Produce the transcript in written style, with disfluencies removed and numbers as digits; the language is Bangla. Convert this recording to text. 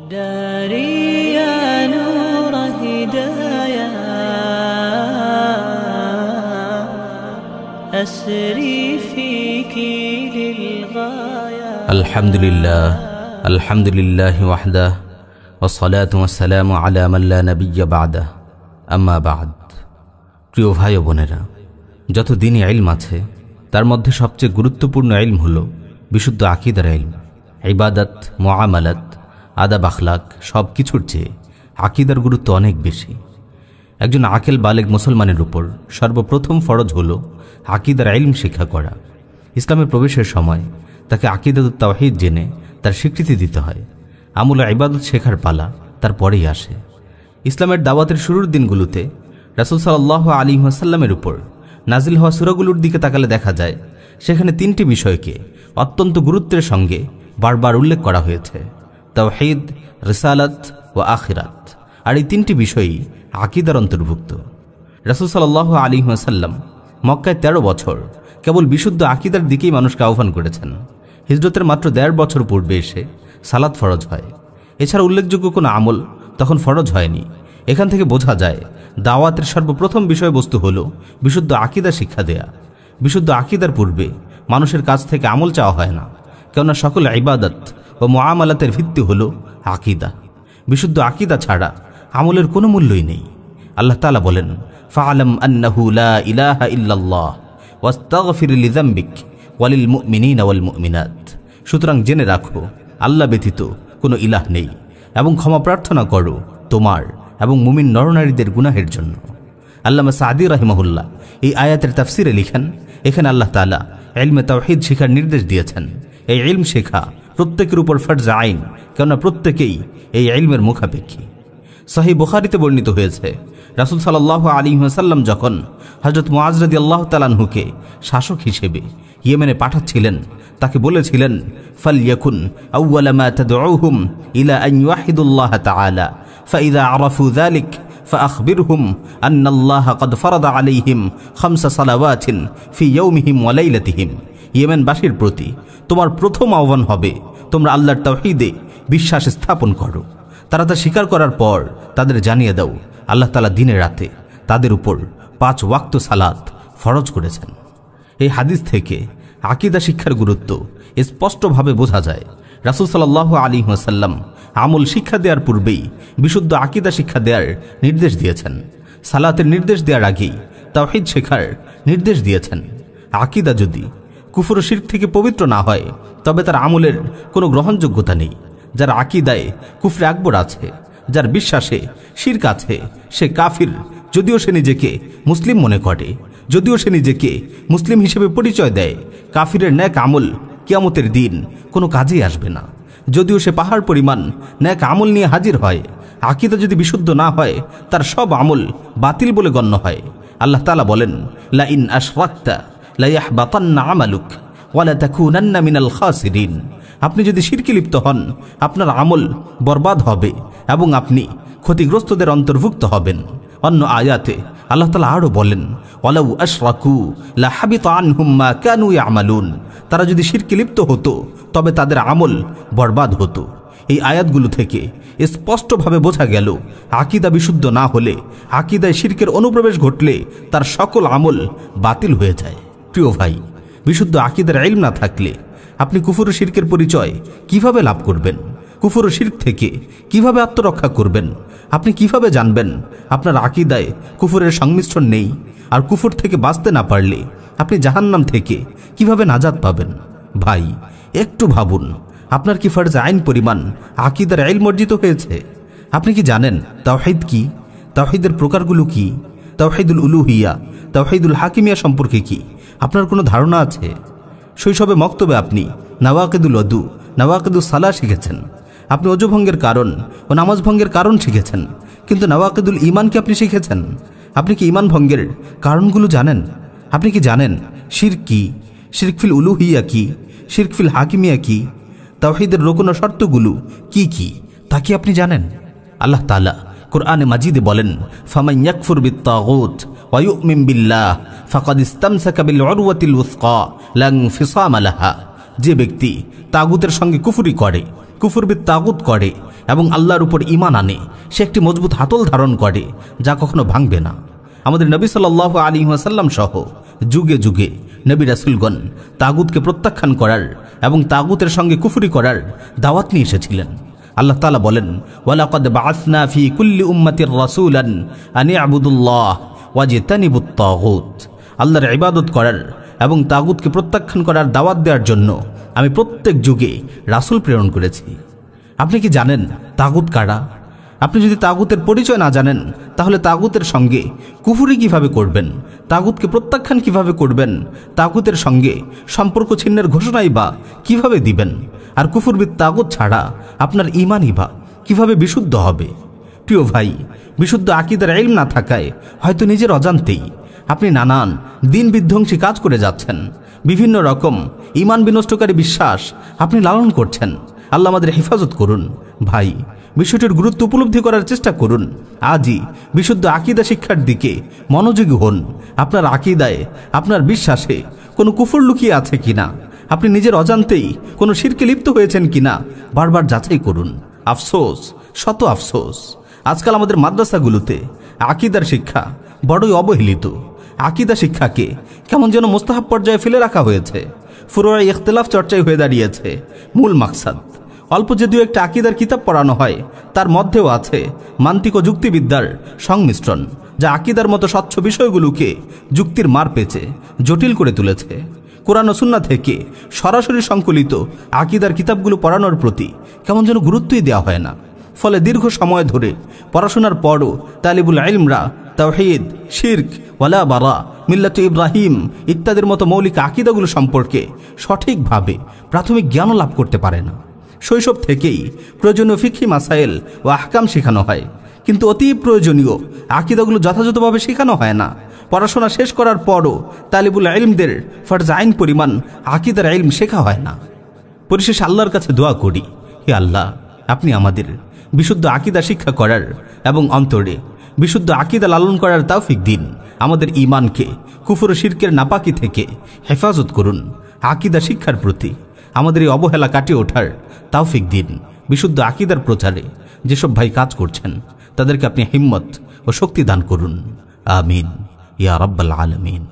داري يا نور هدايا أسري فيك للغاية الحمد لله وحده والصلاة والسلام على من لا نبي بعده أما بعد। প্রিয় ভাই ও বোনেরা, যত দিনই ইলম আছে তার মধ্যে সবচেয়ে গুরুত্বপূর্ণ ইলম হলো বিশুদ্ধ আকীদার ইলম। ইবাদত, মুআমালাত, আদাব, আখলাক সব কিছুর চেয়ে আকীদার গুরুত্ব অনেক বেশি। একজন আকেল বালেগ মুসলমানের উপর সর্বপ্রথম ফরজ হলো আকীদার ইলম শিক্ষা করা। ইসলামে প্রবেশের সময় তাকে আকীদাতুত তাওহীদ জেনে তার স্বীকৃতি দিতে হয়। আমল ও ইবাদত শেখার পালা তার পরেই আসে। ইসলামের দাওয়াতের শুরুর দিনগুলোতে রাসূল সাল্লাল্লাহু আলাইহি ওয়াসাল্লামের উপর নাজিল হওয়া সূরাগুলোর দিকে তাকালে দেখা যায় সেখানে তিনটি বিষয়কে অত্যন্ত গুরুত্বের সঙ্গে বারবার উল্লেখ করা হয়েছে: তাওহীদ, রিসালাত ও আখিরাত। আর এই তিনটি বিষয়ই আকীদার অন্তর্ভুক্ত। রাসূল সাল্লাল্লাহু আলাইহি ওয়াসাল্লাম মক্কায় 13 বছর কেবল বিশুদ্ধ আকীদার দিকেই মানুষকে আহ্বান করেছেন। হিজরতের মাত্র 1.5 বছর পূর্বে এসে সালাত ফরজ হয়। এছাড়া উল্লেখযোগ্য কোনো আমল তখন ফরজ হয়নি। এখান থেকে বোঝা যায় দাওয়াতের সর্বপ্রথম বিষয়বস্তু হলো বিশুদ্ধ আকীদা শিক্ষা দেয়া। বিশুদ্ধ আকীদার পূর্বে মানুষের কাছ থেকে আমল চাওয়া হয় না, কেননা সকল ইবাদত ও মুআমালাতের ভিত্তি হলো আকীদা। বিশুদ্ধ আকীদা ছাড়া আমলের কোনো মূল্যই নেই। আল্লাহ তাআলা বলেন, ফাআলাম আন্নাহু লা ইলাহা ইল্লাল্লাহ ওয়াস্তাগফির লিযামবিক ওয়ালিল মুমিনিনা ওয়াল মুমিনাত। সুতরাং জেনে রাখো, আল্লাহ ব্যতীত কোনো ইলাহ নেই এবং ক্ষমা প্রার্থনা করো তোমার এবং মুমিন নরনারীদের গুনাহের জন্য। আল্লামা সাদি রাহিমাহুল্লাহ এই আয়াতের তাফসিরে লিখেন, এখানে আল্লাহ তাআলা ইলমে তাওহীদ শেখার নির্দেশ দিয়েছেন। এই ইলম শেখা প্রত্যেকের উপর ফরজ আইন, কেননা প্রত্যেকেই এই ইলমের মুখাপেক্ষী। সহিহ বুখারীতে বর্ণিত হয়েছে, রাসূল সাল্লাল্লাহু আলাইহি ওয়াসাল্লাম যখন হযরত মুআজ রাদিয়াল্লাহু তাআলা আনহুকে শাসক হিসেবে ইয়েমেনে পাঠাচ্ছিলেন, তাকে বলেছিলেন, ফালইয়াকুন আউওয়ালা মা তাদউহুম ইলা আন ইউহিদুল্লাহ তাআলা ফাইযা আরাফু যালিক ফাআখবিরহুম আন্নাল্লাহ ক্বাদ ফারাদা আলাইহিম 5 সালাওয়াতিন ফি ইয়াউমিহিম ওয়া লাইলাতিহিম। ইয়েমেনবাসীর প্রতি তোমার প্রথম আহ্বান হবে, তোমরা আল্লাহর তাওহীদে বিশ্বাস স্থাপন করো। তারা তা স্বীকার করার পর তাদের জানিয়ে দাও, আল্লাহ তাআলা দিনে রাতে তাদের উপর 5 ওয়াক্ত সালাত ফরজ করেছেন। এই হাদিস থেকে আকীদা শিক্ষার গুরুত্ব স্পষ্টভাবে বোঝা যায়। রাসূল সাল্লাল্লাহু আলাইহি ওয়াসাল্লাম আমল শিক্ষা দেওয়ার পূর্বেই বিশুদ্ধ আকীদা শিক্ষা দেওয়ার নির্দেশ দিয়েছেন। সালাতের নির্দেশ দেওয়ার আগেই তাওহীদ শেখার নির্দেশ দিয়েছেন। আকীদা যদি কুফর ও শিরক থেকে পবিত্র না হয় তবে তার আমলের কোনো গ্রহণযোগ্যতা নেই। যার আকীদায় কুফরে আকবর আছে, যার বিশ্বাসে শিরক আছে, সে কাফির, যদিও সে নিজেকে মুসলিম মনে করে, যদিও সে নিজেকে মুসলিম হিসেবে পরিচয় দেয়। কাফিরের ন্যাক আমল কিয়ামতের দিন কোনো কাজেই আসবে না, যদিও সে পাহাড় পরিমাণ ন্যাক আমল নিয়ে হাজির হয়। আকীদা যদি বিশুদ্ধ না হয় তার সব আমল বাতিল বলে গণ্য হয়। আল্লাহ তাআলা বলেন, লা ইন আশরাকতা লা ইয়াহবাতান্না আমালুক ওয়া লা তাকুনান্না মিনাল খাসিরিন। আপনি যদি শিরকে লিপ্ত হন আপনার আমল বরবাদ হবে এবং আপনি ক্ষতিগ্রস্তদের অন্তর্ভুক্ত হবেন। অন্য আয়াতে আল্লাহ তাআলা আরও বলেন, ওয়ালাউ আশরাকু লা হাবিতা আনহুম মা কানু ইয়ামালুন। তারা যদি শিরকে লিপ্ত হতো তবে তাদের আমল বরবাদ হতো। এই আয়াতগুলো থেকে স্পষ্টভাবে বোঝা গেল আকীদা বিশুদ্ধ না হলে, আকীদায় শিরকের অনুপ্রবেশ ঘটলে তার সকল আমল বাতিল হয়ে যায়। প্রিয় ভাই, বিশুদ্ধ আকীদার ইলম না থাকলে আপনি কুফর ও শিরকের পরিচয় কিভাবে লাভ করবেন? কুফর ও শিরক থেকে কিভাবে আত্মরক্ষা করবেন? আপনি কিভাবে জানবেন আপনার আকীদায় কুফরের সংমিশ্রণ নেই? আর কুফর থেকে বাঁচতে না পারলে আপনি জাহান্নাম থেকে কিভাবে নাজাত পাবেন? ভাই, একটু ভাবুন, আপনার কি ফরজ আইন পরিমাণ আকীদার ইলম অর্জিত হয়েছে? আপনি কি জানেন তাওহীদ কি? তাওহীদের প্রকারগুলো কি? তাওহীদুল উলুহিয়া, তাওহীদুল হাকিমিয়া সম্পর্কে কি আপনার কোনো ধারণা আছে? শৈশবে মক্তবে আপনি নাওয়াকিদুল ওযু, নাওয়াকিদুস সালাহ শিখেছেন। আপনি ওযু ভঙ্গের কারণ ও নামাজ ভঙ্গের কারণ শিখেছেন, কিন্তু নাওয়াকিদুল ঈমান কি আপনি শিখেছেন? আপনি কি ঈমান ভঙ্গের কারণগুলো জানেন? আপনি কি জানেন শিরক কি? শিরক ফিল উলুহিয়া কি? শিরক ফিল হাকিমিয়া কি? তাওহীদের রুকন ও শর্তগুলো কি কি তা কি আপনি জানেন? আল্লাহ তাআলা কুরআনে মাজিদে বলেন, ফামান ইয়াকফুর বিত-তাগুত ওয়া ইউমিন বিল্লাহ ফাকাদ ইসতামসাকা বিল উরওয়াতিল উসকা লা ইনফিসামা লাহা। যে ব্যক্তি তাগুতের সঙ্গে কুফরি করে কুফরবিদ তাগুত করে এবং আল্লাহর উপর ঈমান আনে, সে একটি মজবুত হাতল ধারণ করে যা কখনো ভাঙবে না। আমাদের নবী সাল্লাল্লাহু আলাইহি ওয়াসাল্লাম সহ যুগে যুগে নবী রাসূলগণ তাগুতকে প্রত্যাখ্যান করার এবং তাগুতের সঙ্গে কুফরি করার দাওয়াত নিয়ে এসেছিলেন। আল্লাহ তাআলা বলেন, ওয়ালাকাদ বাআসনা ফি কুল্লি উম্মাতির রাসূলান আন ইবুদুল্লাহ ওয়াজতানিবুত তাগুত। আল্লাহর ইবাদত করার এবং তাগুতকে প্রত্যাখ্যান করার দাওয়াত দেওয়ার জন্য আমি প্রত্যেক যুগে রাসূল প্রেরণ করেছি। আপনি কি জানেন তাগুত কারা? আপনি যদি তাগুতের পরিচয় না জানেন তাহলে তাগুতের সঙ্গে কুফরি কিভাবে করবেন, তাগুতকে প্রত্যাখ্যান কিভাবে করবেন, তাগুতের সঙ্গে সম্পর্ক ছিন্নের ঘোষণাই বা কিভাবে দিবেন? আর কুফরবিদ তাগুত ছাড়া আপনার ঈমানই বা কিভাবে বিশুদ্ধ হবে? প্রিয় ভাই, বিশুদ্ধ আকীদার ইলম না থাকায় হয়তো নিজের অজান্তেই আপনি নানান দিন বিধ্বংসী কাজ করে যাচ্ছেন। বিভিন্ন রকম ঈমান বিনষ্টকারী বিশ্বাস আপনি লালন করছেন। আল্লাহ আমাদের হেফাজত করুন। ভাই, বিষয়টির গুরুত্ব উপলব্ধি করার চেষ্টা করুন। আজই বিশুদ্ধ আকীদা শিক্ষার দিকে মনোযোগী হন। আপনার আকীদায়, আপনার বিশ্বাসে কোনো কুফর লুকিয়ে আছে কিনা, আপনি নিজের অজান্তেই কোনো শিরকে লিপ্ত হয়েছেন কিনা বারবার যাচাই করুন। আফসোস, শত আফসোস, আজকাল আমাদের মাদ্রাসাগুলোতে আকীদার শিক্ষা বড়ই অবহেলিত। আকীদা শিক্ষাকে কেমন যেন মোস্তাহাব পর্যায়ে ফেলে রাখা হয়েছে। ফুরুয়ে ইখতিলাফ চর্চাই হয়ে দাঁড়িয়েছে মূল মাকসাদ। অল্প যে দু একটা আকীদার কিতাব পড়ানো হয় তার মধ্যেও আছে মান্তিক ও যুক্তিবিদ্যার সংমিশ্রণ, যা আকীদার মতো স্বচ্ছ বিষয়গুলোকে যুক্তির মার পেঁচে জটিল করে তুলেছে। কোরআন ও সুন্নাহ থেকে সরাসরি সংকলিত আকীদার কিতাবগুলো পড়ানোর প্রতি কেমন যেন গুরুত্বই দেওয়া হয় না। ফলে দীর্ঘ সময় ধরে পড়াশোনার পরও তালিবুল ইলমরা তাওহীদ, শিরক, ওয়ালা বারা, মিল্লাত ইব্রাহিম ইত্যাদির মতো মৌলিক আকীদাগুলো সম্পর্কে সঠিকভাবে প্রাথমিক জ্ঞান লাভ করতে পারে না। শৈশব থেকেই প্রয়োজনীয় ফিকহি মাসাইল ও আহকাম শেখানো হয়, কিন্তু অতি প্রয়োজনীয় আকীদাগুলো যথাযথভাবে শেখানো হয় না। পড়াশোনা শেষ করার পরও তালিবুল ইলমদের ফরজ আইন পরিমাণ আকীদার ইলম শেখা হয় না। পরিশেষে আল্লাহর কাছে দোয়া করি, হে আল্লাহ, আপনি আমাদের বিশুদ্ধ আকীদা শিক্ষা করার এবং অন্তরে বিশুদ্ধ আকীদা লালন করার তৌফিক দিন। আমাদের ঈমানকে কুফর ও শিরকের নাপাকি থেকে হেফাজত করুন। আকীদা শিক্ষার প্রতি আমাদের এই অবহেলা কাটিয়ে ওঠার তৌফিক দিন। বিশুদ্ধ আকীদার প্রচারে যেসব ভাই কাজ করছেন তাদেরকে আপনি হিম্মত ও শক্তি দান করুন। আমিন ইয়া রাব্বাল আলামিন।